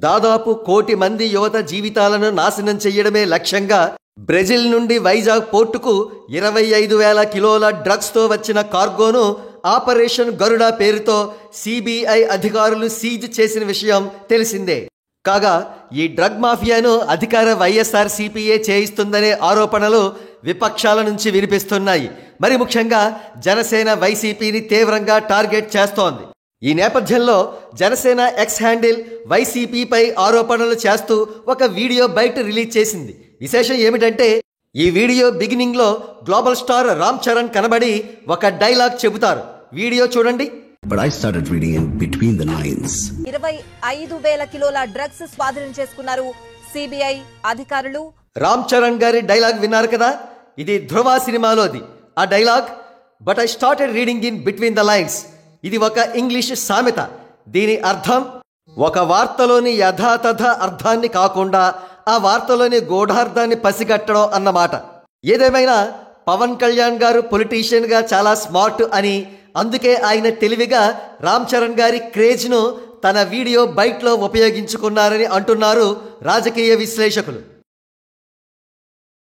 దాదాపు 1 కోటి మంది యువత జీవితాలను నాశనం చేయడమే లక్ష్యంగా బ్రెజిల్ నుండి వైజాగ్ పోర్టుకు 25,000 కిలోల డ్రగ్స్తో వచ్చిన కార్గోను ఆపరేషన్ గరుడ పేరుతో సిబిఐ అధికారులు సీజ్ చేసిన విషయం తెలిసిందే. కాగా ఈ డ్రగ్ మాఫియాను అధికార వైఎస్ఆర్సీపీయే చేయిస్తుందనే ఆరోపణలు విపక్షాల నుంచి వినిపిస్తున్నాయి. మరి ముఖ్యంగా జనసేన వైసీపీని తీవ్రంగా టార్గెట్ చేస్తోంది. ఈ నేపథ్యంలో జనసేన ఎక్స్ హ్యాండిల్ వైసీపీపై ఆరోపణలు చేస్తూ ఒక వీడియో బయట రిలీజ్ చేసింది. విశేషం ఏమిటంటే ఈ వీడియో బిగినింగ్లో గ్లోబల్ స్టార్ రామ్ చరణ్ కనబడి ఒక డైలాగ్ చెబుతారు. వీడియో చూడండి. But I started reading in between the lines. 25,000 కిలోల డ్రగ్స్ స్వాధీనం చేసుకున్నారు సిబిఐ అధికారులు. రామ్ చరణ్ గారి డైలాగ్ విన్నారు కదా, ఇది ధ్రువ సినిమాలోది. ఆ dialogue but I started reading in between the lines. ఇది ఒక ఇంగ్లీష్ సామెత. దీని అర్థం ఒక వార్తలోని యథాతథ అర్థాన్ని కాకుండా ఆ వార్తలోని గూఢార్థాన్ని పసిగట్టడం అన్నమాట. ఏదేమైనా పవన్ కళ్యాణ్ గారు పొలిటీషియన్గా చాలా స్మార్ట్ అని, అందుకే ఆయన తెలివిగా రామ్ చరణ్ గారి క్రేజ్ను తన వీడియో బైట్లో ఉపయోగించుకున్నారని అంటున్నారు రాజకీయ విశ్లేషకులు.